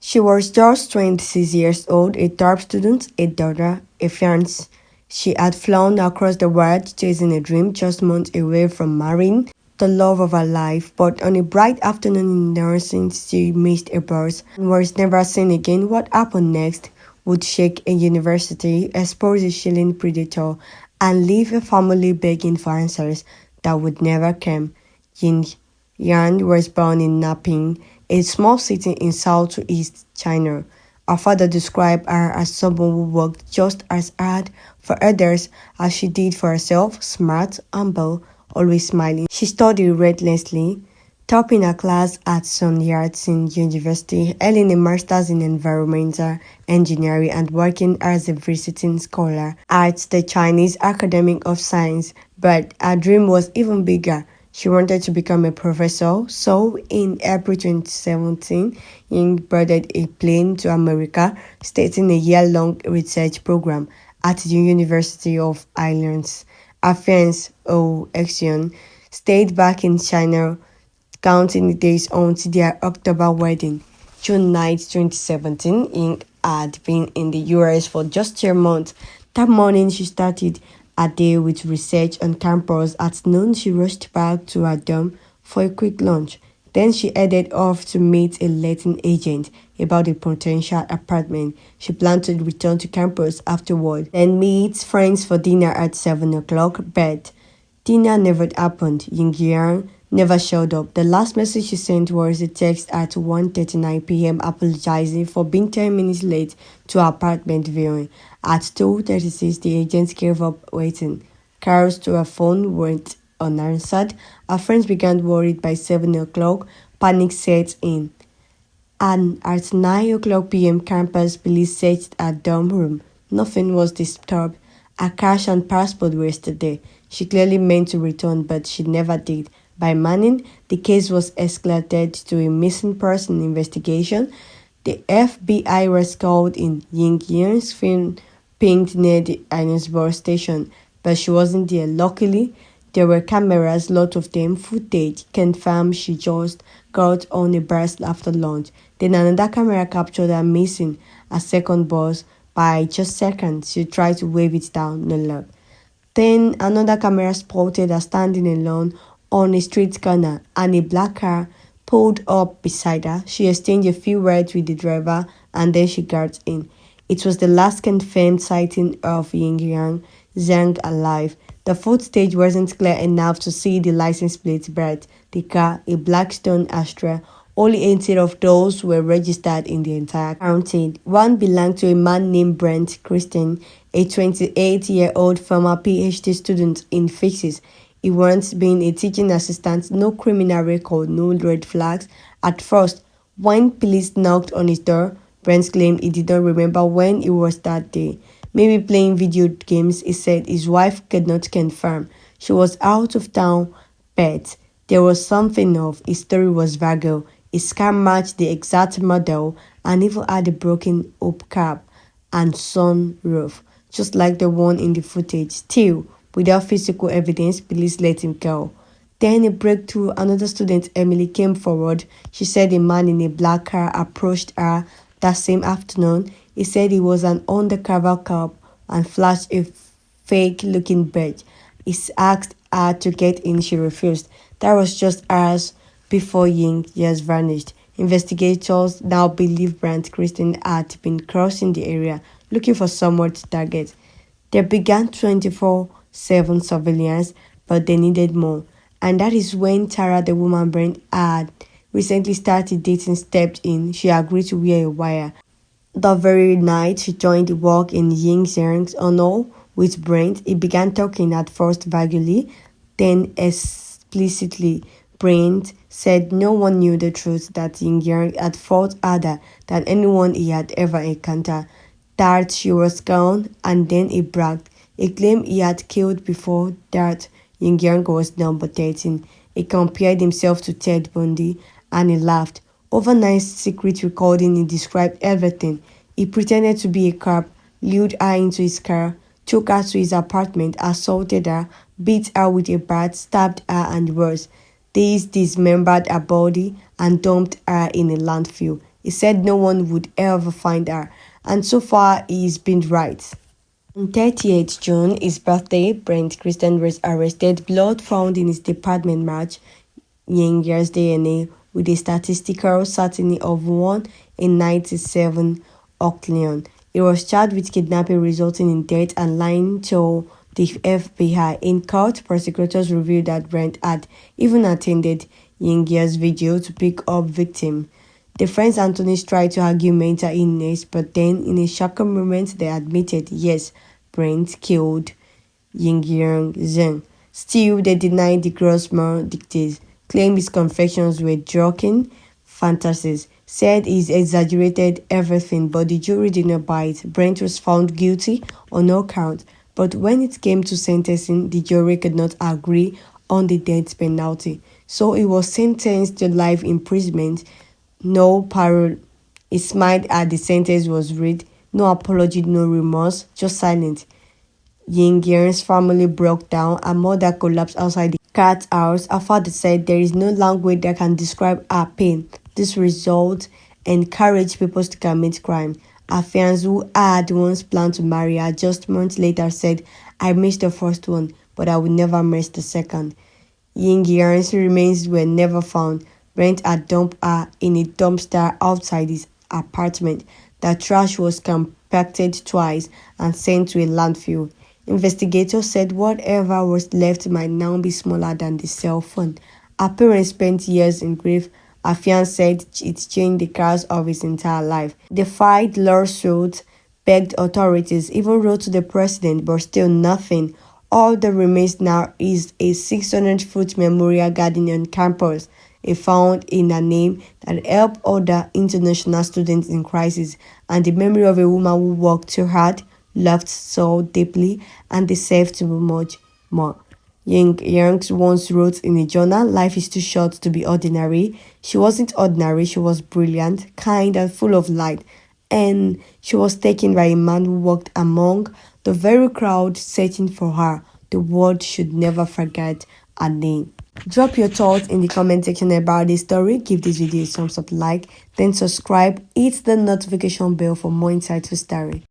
She was just 26 years old, a top student, a daughter, a fiancée. She had flown across the world chasing a dream just months away from marrying the love of her life. But on a bright afternoon in nursing, she missed a bus and was never seen again. What happened next would shake a university, expose a chilling predator, and leave a family begging for answers that would never come. Yin Yan was born in Naping, a small city in southeast China. Her father described her as someone who worked just as hard for others as she did for herself, smart, humble, always smiling. She studied relentlessly, topping her class at Sun Yat-sen University, earning a master's in environmental engineering and working as a visiting scholar at the Chinese Academy of Science. But her dream was even bigger. She wanted to become a professor, so in April 2017, Ying boarded a plane to America, starting a year-long research program at the University of Islands. Her fiancé, Oh Exion, stayed back in China, counting the days until their October wedding. June 9, 2017, Ying had been in the US for just 2 months. That morning, she started a day with research on campus. At noon, she rushed back to her dorm for a quick lunch. Then she headed off to meet a letting agent about a potential apartment. She planned to return to campus afterward, then meet friends for dinner at 7 o'clock, but dinner never happened. Yingyang never showed up. The last message she sent was a text at 1:39 p.m. apologizing for being 10 minutes late to her apartment viewing. At 2:36, the agent gave up waiting. Calls to her phone went unanswered. Her friends began worried. By 7 o'clock. Panic set in. And at 9 o'clock p.m., campus police searched her dorm room. Nothing was disturbed. Her cash and passport were still there. She clearly meant to return, but she never did. By morning, the case was escalated to a missing person investigation. The FBI was called in. Yingyang's phone pinged near the Johannesburg station, but she wasn't there. Luckily, there were cameras, lots of them. Footage confirmed she just got on a bus after lunch. Then another camera captured her missing a second bus by just seconds. She tried to wave it down, no luck. Then another camera spotted her standing alone on a street corner, and a black car pulled up beside her. She exchanged a few words with the driver, and then she got in. It was the last confirmed sighting of Yingying Zhang alive. The footage wasn't clear enough to see the license plate, but the car, a Blackstone Astra, only 18 of those were registered in the entire county. One belonged to a man named Brent Christian, a 28-year-old former PhD student in physics. He once been a teaching assistant, no criminal record, no red flags. At first, when police knocked on his door, Brent claimed he did not remember when it was that day. Maybe playing video games, he said. His wife could not confirm. She was out of town, but there was something off. His story was vague. His car matched the exact model and even had a broken hubcap and sunroof, just like the one in the footage. Still, without physical evidence, police let him go. Then a breakthrough. Another student, Emily, came forward. She said a man in a black car approached her that same afternoon. He said he was an undercover cop and flashed a fake-looking badge. He asked her to get in. She refused. That was just hours before Ying just vanished. Investigators now believe Brent Christian had been crossing the area looking for someone to target. They began 24/7 surveillance, but they needed more. And that is when Tara, the woman Brent had recently started dating, stepped in. She agreed to wear a wire. The very night she joined the walk in Yingyang's honor with Brent, he began talking at first vaguely, then explicitly. Brent said no one knew the truth, that Yingyang had fought harder than anyone he had ever encountered, that she was gone, and then he bragged. He claimed he had killed before that Yingyang was number 13. He compared himself to Ted Bundy, and he laughed. Overnight secret recording, he described everything. He pretended to be a cop, lured her into his car, took her to his apartment, assaulted her, beat her with a bat, stabbed her, and worse. This dismembered her body and dumped her in a landfill. He said no one would ever find her, and so far he's been right. On 30th June, his birthday, Brent Christian was arrested. Blood found in his department matched Yingying's DNA with a statistical certainty of 1 in 97 octillion. He was charged with kidnapping resulting in death and lying to the FBI. In court, prosecutors revealed that Brent had even attended Yingying's video to pick up victim. Defense attorneys tried to argue mental illness, but then, in a shocking moment, they admitted, yes, Brent killed Yingying Zhang. Still, they denied the gross moral dictates, claimed his confessions were drunken fantasies, said he's exaggerated everything, but the jury did not buy it. Brent was found guilty on all counts, but when it came to sentencing, the jury could not agree on the death penalty, so he was sentenced to life imprisonment. No parole. He smiled as the sentence was read. No apology, no remorse, just silence. Yingying's family broke down. Her mother collapsed outside the cat's house. Her father said there is no language that can describe her pain. This result encouraged people to commit crime. Her fiancé, who had once planned to marry her just months later, said, I missed the first one, but I will never miss the second. Yingying's remains were never found. Brent had dumped her in a dumpster outside his apartment. The trash was compacted twice and sent to a landfill. Investigators said whatever was left might now be smaller than the cell phone. Her parents spent years in grief. Her fiancé said it changed the course of his entire life. They filed lawsuits, begged authorities, even wrote to the president, but still nothing. All that remains now is a 600-foot memorial garden on campus, a found in a name that helped other international students in crisis, and the memory of a woman who worked too hard, loved so deeply, and deserved to be much more. Yang once wrote in a journal, life is too short to be ordinary. She wasn't ordinary, she was brilliant, kind, and full of light. And she was taken by a man who walked among the very crowd searching for her. The world should never forget her name. Drop your thoughts in the comment section about this story. Give this video a thumbs up, like, then subscribe. Hit the notification bell for more insightful story.